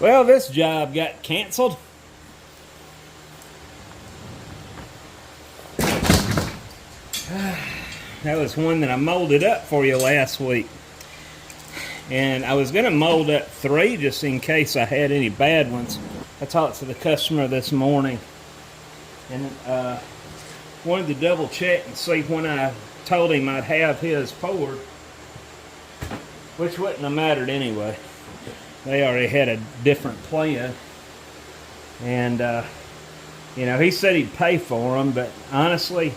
Well, this job got canceled. That was one that I molded up for you last week. And I was going to mold up 3 just in case I had any bad ones. I talked to the customer this morning and wanted to double check and see when I told him I'd have his poured, which wouldn't have mattered anyway. They already had a different plan. And, you know, he said he'd pay for them, but honestly,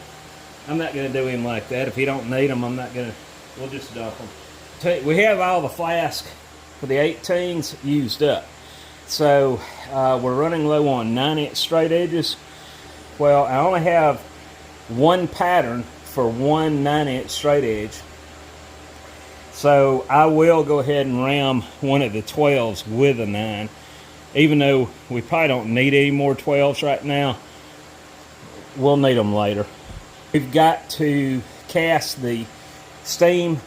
I'm not going to do him like that. If he don't need them, I'm not going to, we'll just dump them. We have all the flask for the 18s used up. So we're running low on 9-inch straight edges. Well, I only have one pattern for one 9-inch straight edge. So I will go ahead and ram one of the 12s with a 9. Even though we probably don't need any more 12s right now, we'll need them later. We've got to cast the steam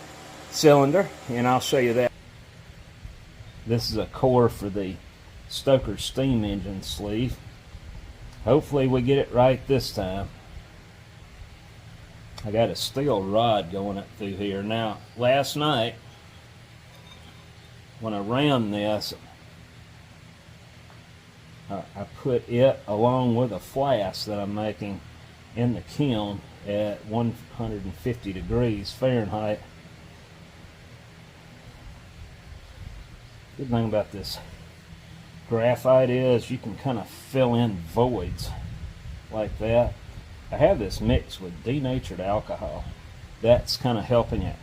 cylinder, and I'll show you that. This is a core for the Stoker steam engine sleeve. Hopefully we get it right this time. I got a steel rod going up through here. Now, last night, when I rammed this, I put it along with a flask that I'm making in the kiln at 150 degrees Fahrenheit. Good thing about this graphite is you can kind of fill in voids like that. I have this mixed with denatured alcohol. That's kind of helping it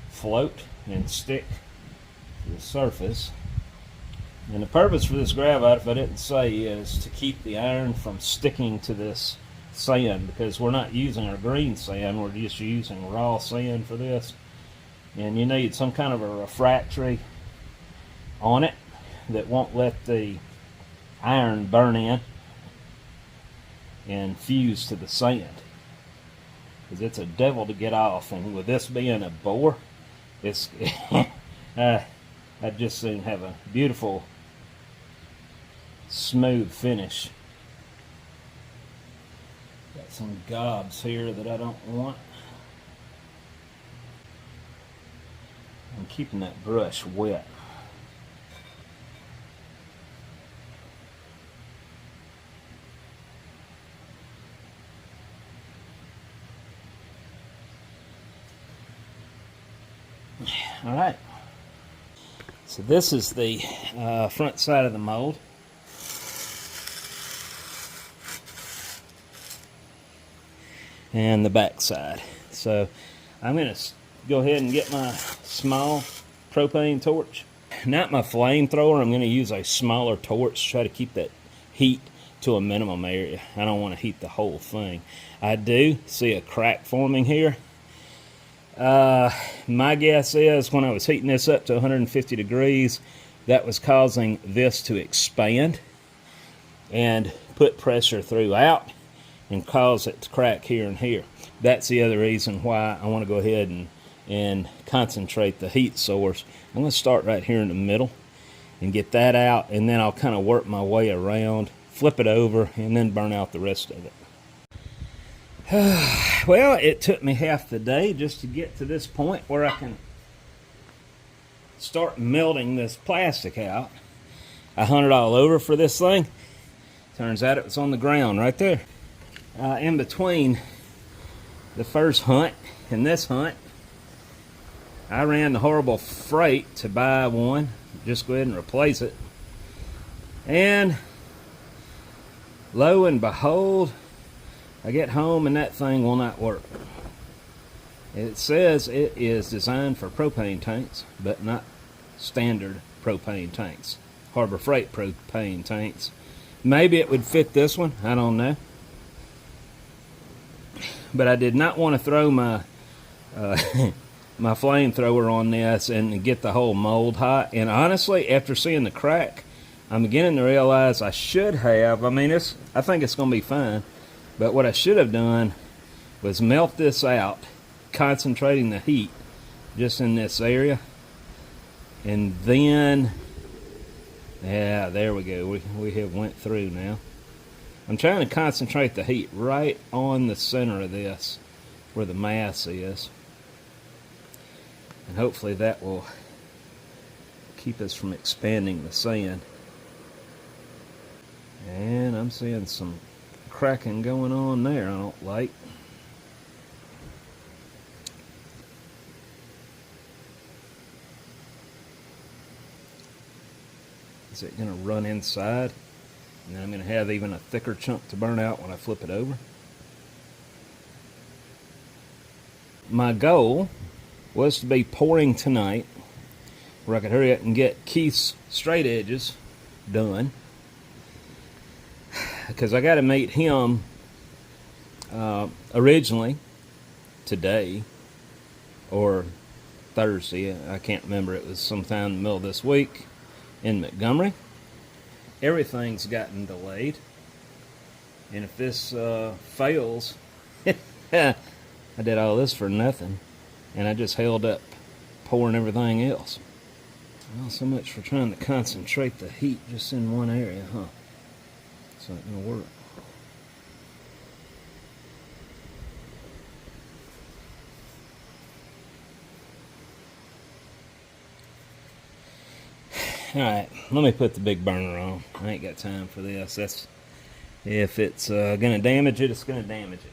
float and stick to the surface. And the purpose for this graphite, if I didn't say, is to keep the iron from sticking to this sand, because we're not using our green sand, we're just using raw sand for this. And you need some kind of a refractory on it that won't let the iron burn in and fuse to the sand, because it's a devil to get off. And with this being a bore, it's I just soon have a beautiful smooth finish. Got some gobs here that I don't want. I'm keeping that brush wet. All right, so this is the front side of the mold. And the back side. So I'm going to go ahead and get my small propane torch. Not my flamethrower. I'm going to use a smaller torch to try to keep that heat to a minimum area. I don't want to heat the whole thing. I do see a crack forming here. My guess is when I was heating this up to 150 degrees, that was causing this to expand and put pressure throughout and cause it to crack here and here. That's the other reason why I want to go ahead and concentrate the heat source. I'm going to start right here in the middle and get that out, and then I'll kind of work my way around, flip it over, and then burn out the rest of it. Well, it took me half the day just to get to this point where I can start melting this plastic out. I hunted all over for this thing. Turns out it was on the ground right there. In between the first hunt and this hunt, I ran the horrible freight to buy one. Just go ahead and replace it. And lo and behold, I get home and that thing will not work. It says it is designed for propane tanks, but not standard propane tanks. Harbor Freight propane tanks. Maybe it would fit this one, I don't know. But I did not want to throw my my flamethrower on this and get the whole mold hot. And honestly, after seeing the crack, I'm beginning to realize I should have. I mean, I think it's going to be fine. But what I should have done was melt this out, concentrating the heat just in this area, and then Yeah, there we go. We have went through now. I'm trying to concentrate the heat right on the center of this, where the mass is. And hopefully that will keep us from expanding the sand. And I'm seeing some cracking going on there I don't like. Is it going to run inside? And then I'm going to have even a thicker chunk to burn out when I flip it over. My goal was to be pouring tonight, where I could hurry up and get Keith's straight edges done, because I got to meet him originally today or Thursday. I can't remember. It was sometime in the middle of this week in Montgomery. Everything's gotten delayed, and if this fails, I did all this for nothing, and I just held up pouring everything else. Well, so much for trying to concentrate the heat just in one area, huh? It's not going to work. Alright, let me put the big burner on. I ain't got time for this. That's, if it's going to damage it, it's going to damage it.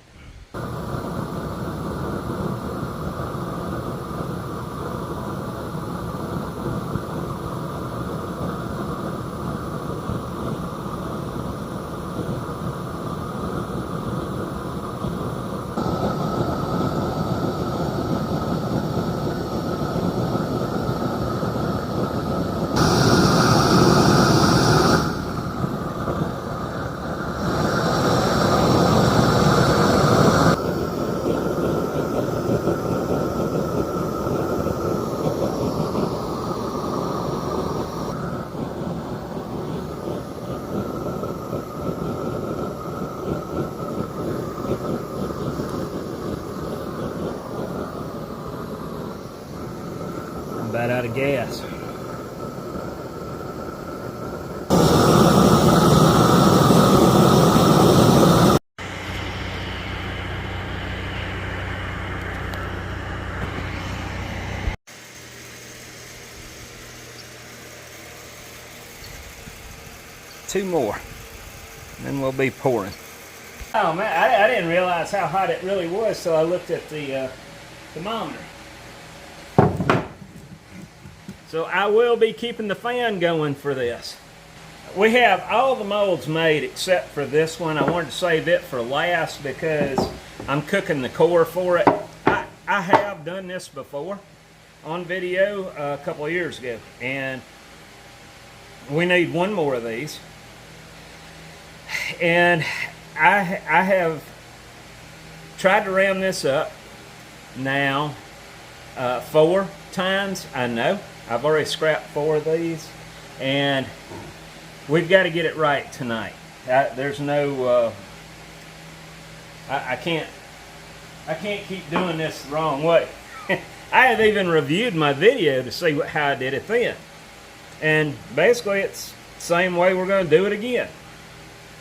I'm about out of gas. Two more, and then we'll be pouring. Oh man, I didn't realize how hot it really was till I looked at the thermometer. So I will be keeping the fan going for this. We have all the molds made except for this one. I wanted to save it for last because I'm cooking the core for it. I have done this before on video a couple of years ago, and we need one more of these. And I have tried to ram this up now 4 times. I know I've already scrapped 4 of these, and we've got to get it right tonight. There's no I can't keep doing this the wrong way. I have even reviewed my video to see how I did it then, and basically it's the same way we're going to do it again.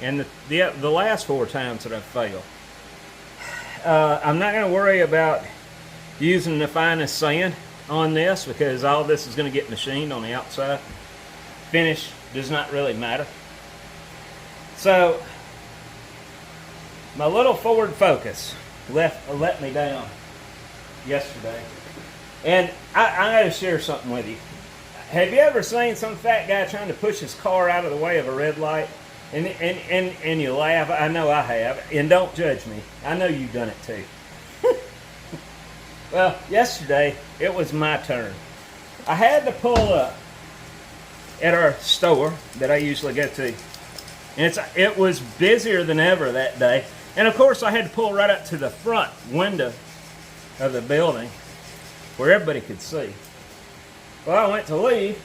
And the last 4 times that I've failed. I'm not going to worry about using the finest sand on this because all this is going to get machined on the outside. Finish does not really matter. So my little Ford Focus let me down yesterday. And I got to share something with you. Have you ever seen some fat guy trying to push his car out of the way of a red light? And you laugh. I know I have. And don't judge me. I know you've done it too. Well, yesterday, it was my turn. I had to pull up at our store that I usually go to. And it was busier than ever that day. And of course, I had to pull right up to the front window of the building where everybody could see. Well, I went to leave.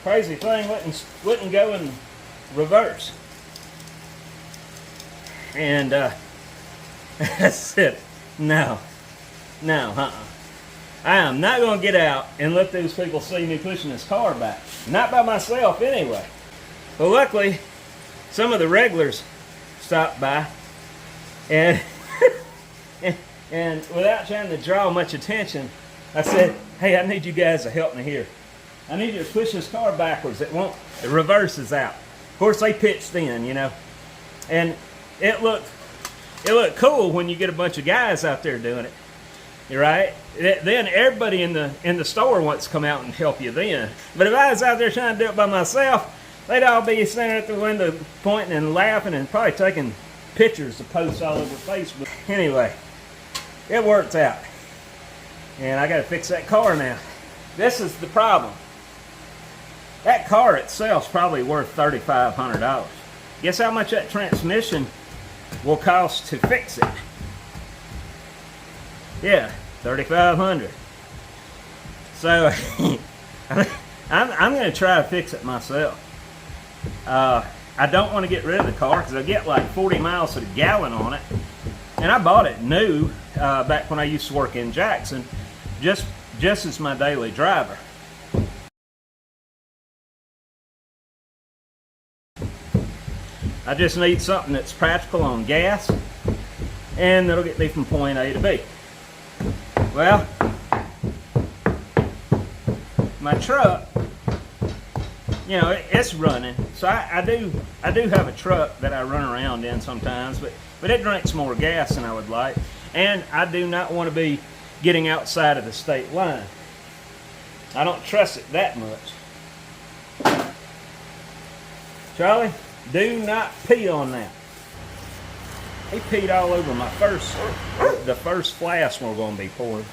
Crazy thing wouldn't go in reverse. And I said, no, I am not going to get out and let those people see me pushing this car back. Not by myself anyway. But luckily, some of the regulars stopped by, and and without trying to draw much attention, I said, hey, I need you guys to help me here. I need you to push this car backwards. It reverses out. Of course, they pitched in, you know. And it looked cool when you get a bunch of guys out there doing it. You're right. Then everybody in the store wants to come out and help you then. But if I was out there trying to do it by myself, they'd all be standing at the window pointing and laughing and probably taking pictures to post all over Facebook. Anyway, it worked out. And I got to fix that car now. This is the problem. That car itself is probably worth $3,500. Guess how much that transmission will cost to fix it? Yeah, $3,500. So I'm going to try to fix it myself. I don't want to get rid of the car because I get like 40 miles to the gallon on it. And I bought it new back when I used to work in Jackson, just as my daily driver. I just need something that's practical on gas, and that'll get me from point A to B. Well, my truck, you know, it's running, so I do have a truck that I run around in sometimes, but it drinks more gas than I would like, and I do not want to be getting outside of the state line. I don't trust it that much. Charlie, do not pee on that. He peed all over the first flask we're going to be pouring.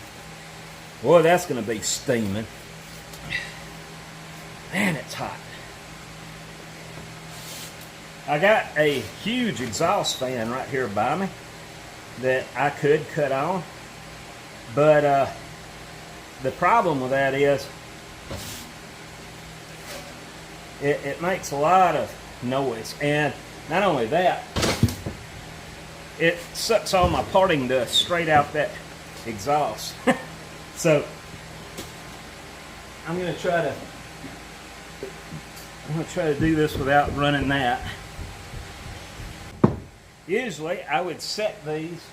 Boy, that's going to be steaming. Man, it's hot. I got a huge exhaust fan right here by me that I could cut on, but the problem with that is it makes a lot of noise, and not only that, it sucks all my parting dust straight out that exhaust. So I'm going to try to do this without running that. Usually I would set these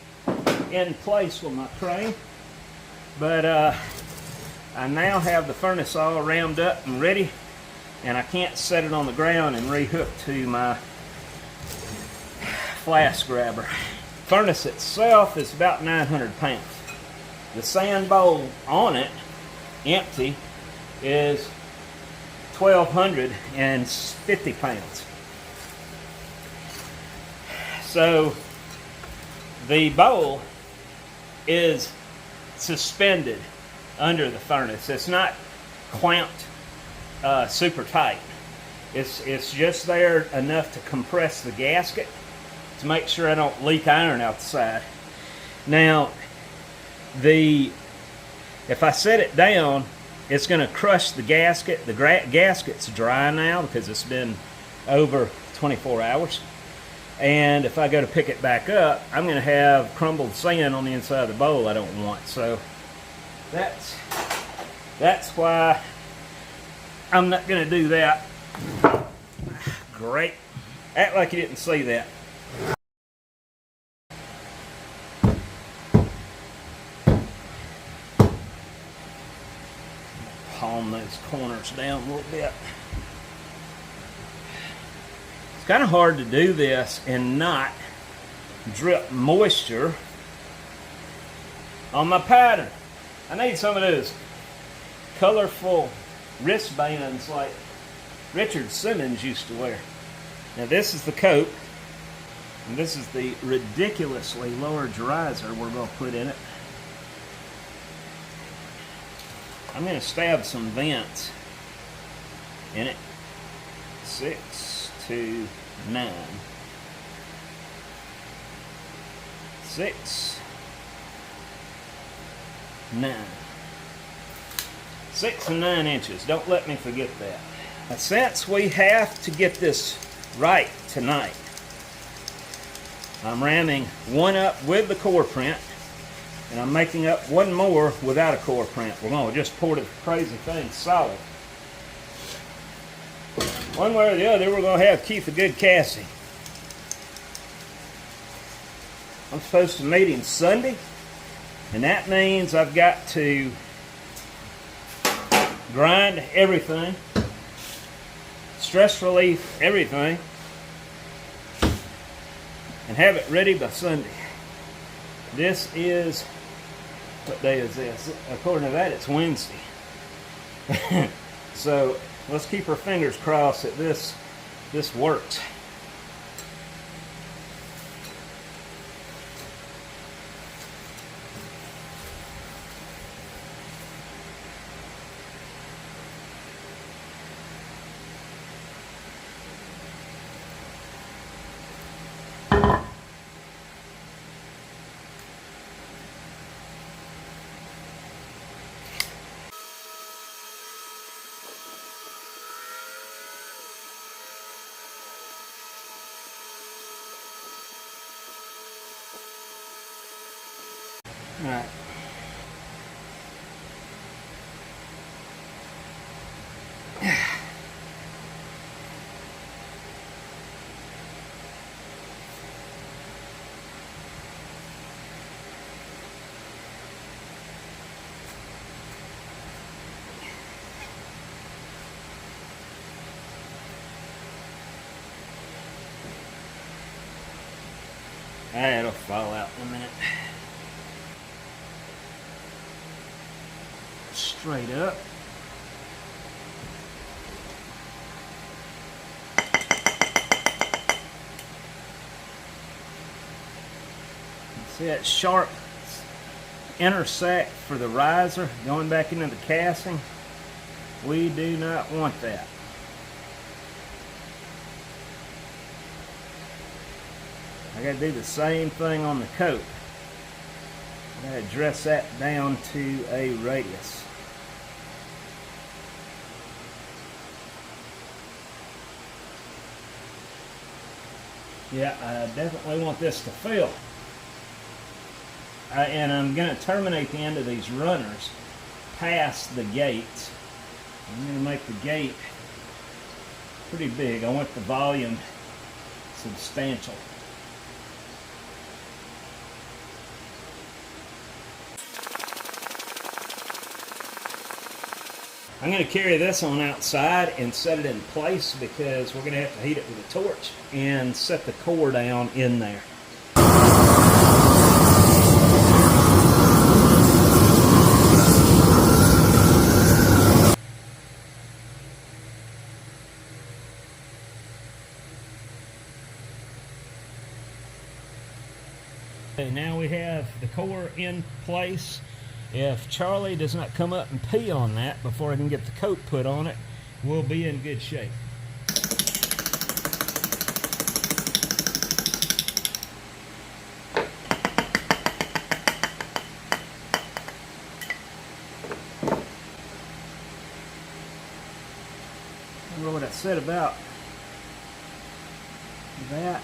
in place with my crane, but I now have the furnace all rammed up and ready, and I can't set it on the ground and rehook to my flask grabber. Furnace itself is about 900 pounds. The sand bowl on it, empty, is 1,250 pounds. So the bowl is suspended under the furnace. It's not clamped super tight. It's just there enough to compress the gasket to make sure I don't leak iron out the side. Now, if I set it down, it's going to crush the gasket. The gasket's dry now because it's been over 24 hours. And if I go to pick it back up, I'm going to have crumbled sand on the inside of the bowl I don't want. So that's why I'm not going to do that. Great. Act like you didn't see that. Palm those corners down a little bit. It's kind of hard to do this and not drip moisture on my pattern. I need some of those colorful wristbands like Richard Simmons used to wear. Now this is the coat, and this is the ridiculously large riser we're going to put in it. I'm going to stab some vents in it. 6 to 9. 6, 9. 6 and 9 inches. Don't let me forget that. Now, since we have to get this right tonight, I'm ramming one up with the core print, And I'm making up one more without a core print. We're going to just pour the crazy thing solid. One way or the other, we're going to have Keith a good casting. I'm supposed to meet him Sunday, and that means I've got to grind everything, stress relief everything, and have it ready by Sunday. This is, what day is this? According to that, it's Wednesday. So let's keep our fingers crossed that this works. All right. It'll fall out in a minute. Straight up. See that sharp inner sack for the riser going back into the casting? We do not want that. I gotta do the same thing on the coat. I gotta dress that down to a radius. Yeah, I definitely want this to fill. And I'm going to terminate the end of these runners past the gates. I'm going to make the gate pretty big. I want the volume substantial. I'm going to carry this on outside and set it in place because we're going to have to heat it with a torch and set the core down in there. Okay, now we have the core in place. If Charlie does not come up and pee on that before I can get the coat put on it, we'll be in good shape. I don't know what I said about that.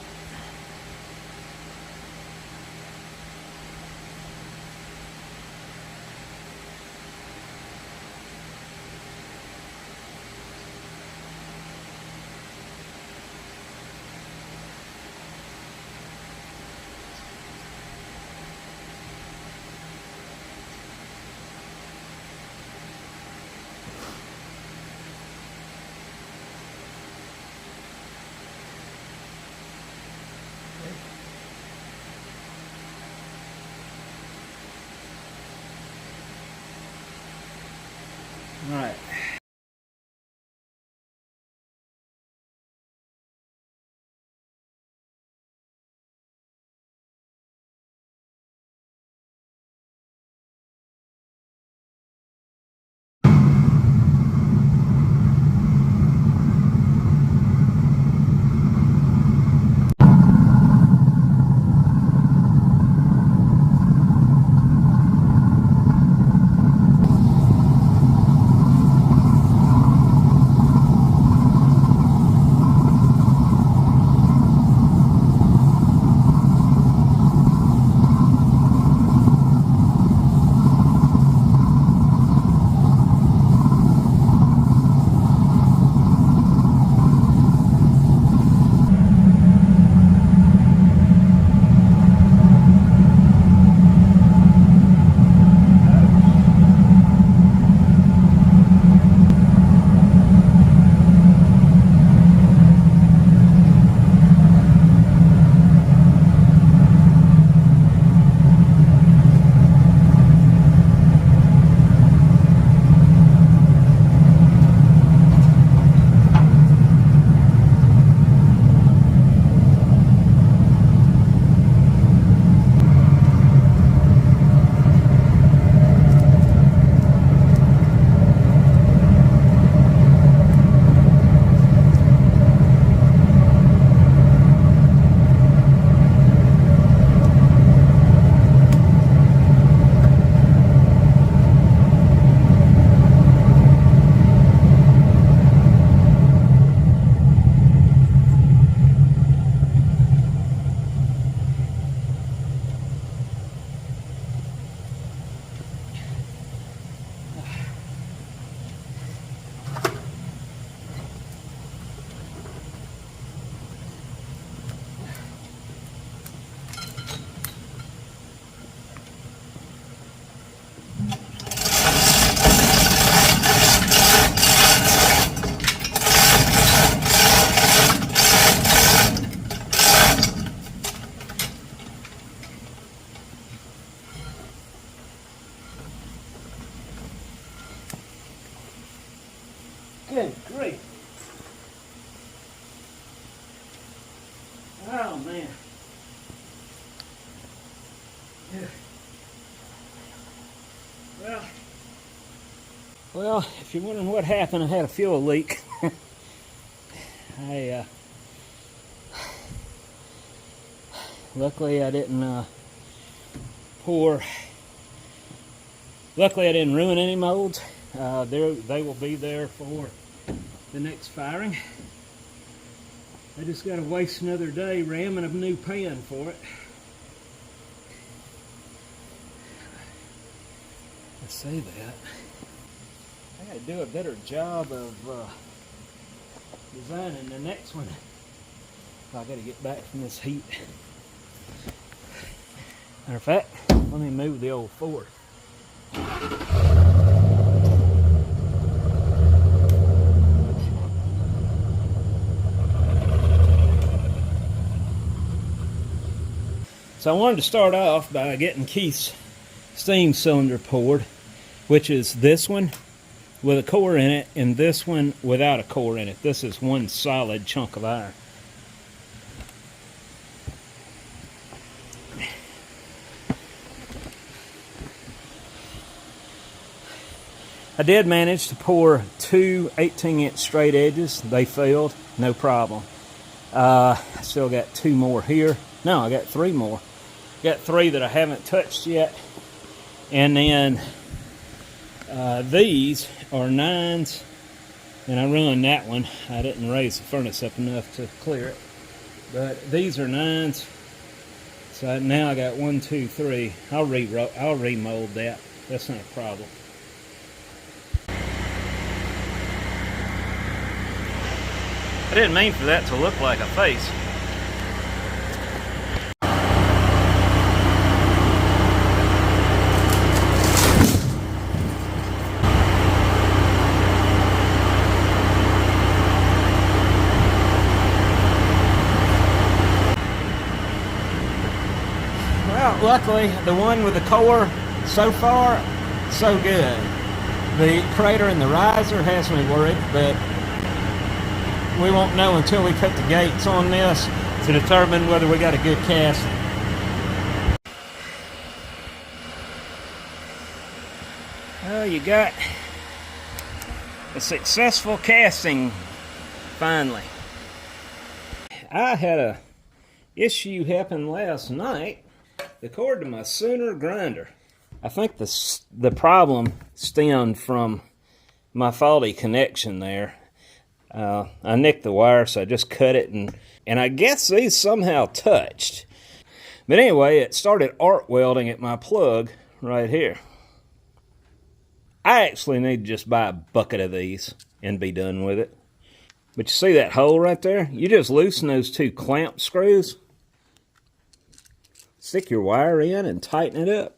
All right. Good grief. Oh, man. Yeah. Well, if you're wondering what happened, I had a fuel leak. Luckily I didn't luckily I didn't ruin any molds. They will be there for the next firing. I just got to waste another day ramming a new pan for it. I say that. I got to do a better job of designing the next one. I got to get back from this heat. Matter of fact, let me move the old Ford. So I wanted to start off by getting Keith's steam cylinder poured, which is this one with a core in it and this one without a core in it. This is one solid chunk of iron. I did manage to pour two 18-inch straight edges. They filled, no problem. I still got two more here. No, I got three more. Got three that I haven't touched yet. And then these are 9s. And I ruined that one. I didn't raise the furnace up enough to clear it. But these are 9s. So now I got 1, 2, 3. I'll remold that. That's not a problem. I didn't mean for that to look like a face. Well, luckily, the one with the core, so far, so good. The crater in the riser has me worried, but we won't know until we put the gates on this to determine whether we got a good cast. Well, you got a successful casting, finally. I had a issue happen last night. The cord to my Sooner grinder. I think the problem stemmed from my faulty connection there. I nicked the wire, so I just cut it, and I guess these somehow touched. But anyway, it started arc welding at my plug right here. I actually need to just buy a bucket of these and be done with it. But you see that hole right there? You just loosen those two clamp screws, stick your wire in, and tighten it up.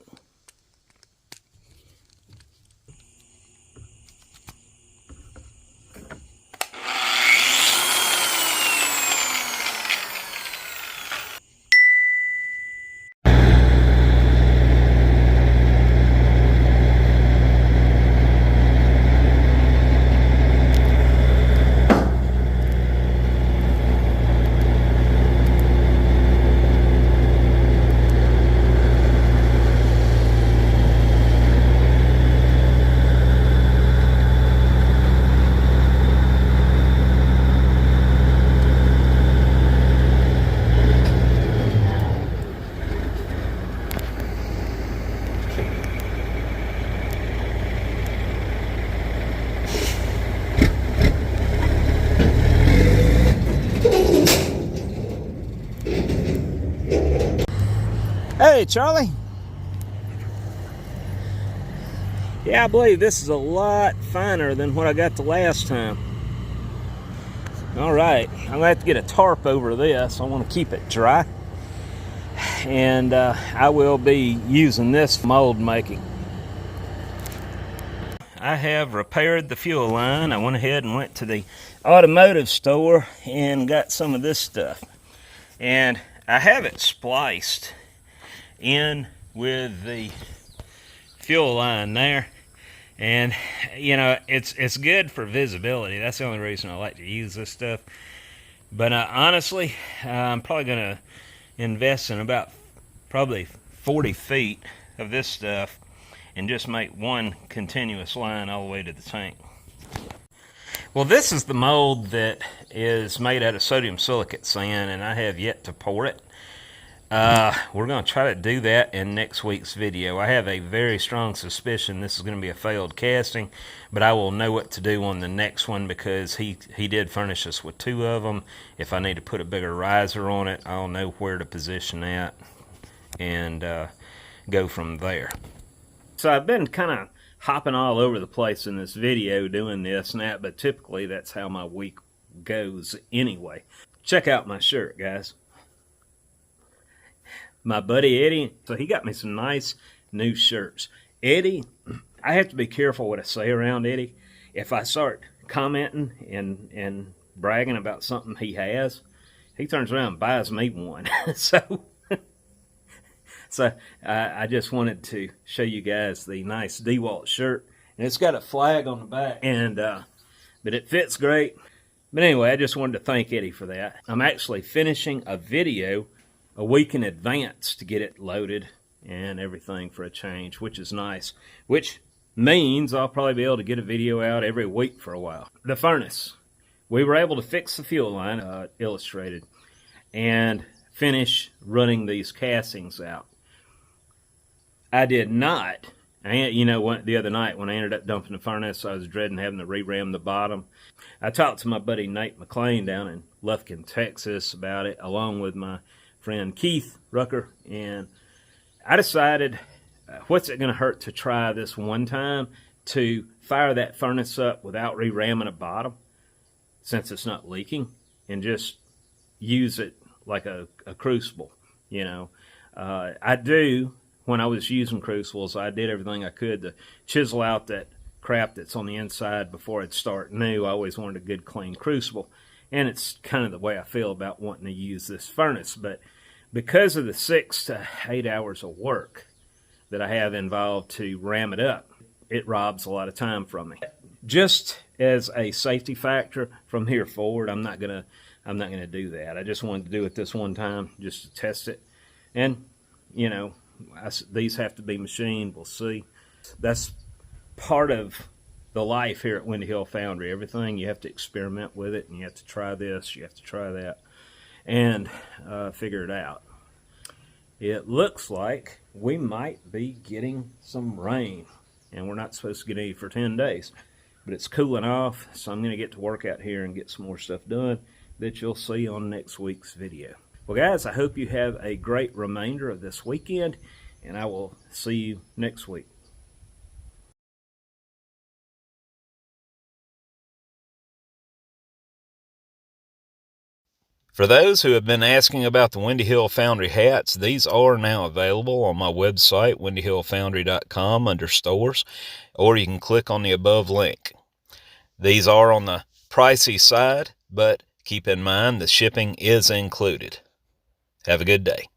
Hey, Charlie. Yeah, I believe this is a lot finer than what I got the last time. All right, I'm gonna have to get a tarp over this. I want to keep it dry. And I will be using this mold making. I have repaired the fuel line. I went ahead and went to the automotive store and got some of this stuff. And I have it spliced in with the fuel line there. And, you know, it's good for visibility. That's the only reason I like to use this stuff. But honestly, I'm probably going to invest in about probably 40 feet of this stuff and just make one continuous line all the way to the tank. Well, this is the mold that is made out of sodium silicate sand, and I have yet to pour it. We're going to try to do that in next week's video. I have a very strong suspicion this is going to be a failed casting, but I will know what to do on the next one because he did furnish us with 2 of them. If I need to put a bigger riser on it, I'll know where to position that and go from there. So I've been kind of hopping all over the place in this video doing this and that, but typically that's how my week goes anyway. Check out my shirt, guys. My buddy Eddie, so he got me some nice new shirts. Eddie, I have to be careful what I say around Eddie. If I start commenting and bragging about something he has, he turns around and buys me one. So I just wanted to show you guys the nice DeWalt shirt. And it's got a flag on the back, and but it fits great. But anyway, I just wanted to thank Eddie for that. I'm actually finishing a video a week in advance to get it loaded and everything for a change, which is nice. Which means I'll probably be able to get a video out every week for a while. The furnace. We were able to fix the fuel line, illustrated, and finish running these castings out. I did not, you know, the other night when I ended up dumping the furnace, I was dreading having to re-ram the bottom. I talked to my buddy Nate McLean down in Lufkin, Texas about it, along with my friend Keith Rucker, and I decided, what's it going to hurt to try this one time to fire that furnace up without re-ramming a bottom, since it's not leaking, and just use it like a crucible, you know. When I was using crucibles, I did everything I could to chisel out that crap that's on the inside before I'd start new. I always wanted a good clean crucible, and it's kind of the way I feel about wanting to use this furnace. But because of the 6 to 8 hours of work that I have involved to ram it up, it robs a lot of time from me. Just as a safety factor from here forward, I'm not gonna do that. I just wanted to do it this one time just to test it, and you know, these have to be machined. We'll see. That's part of the life here at Windy Hill Foundry. Everything, you have to experiment with it, and you have to try this, you have to try that, and figure it out. It looks like we might be getting some rain, and we're not supposed to get any for 10 days, but it's cooling off, so I'm going to get to work out here and get some more stuff done that you'll see on next week's video. Well, guys, I hope you have a great remainder of this weekend, and I will see you next week. For those who have been asking about the Windy Hill Foundry hats, these are now available on my website, windyhillfoundry.com, under stores, or you can click on the above link. These are on the pricey side, but keep in mind the shipping is included. Have a good day.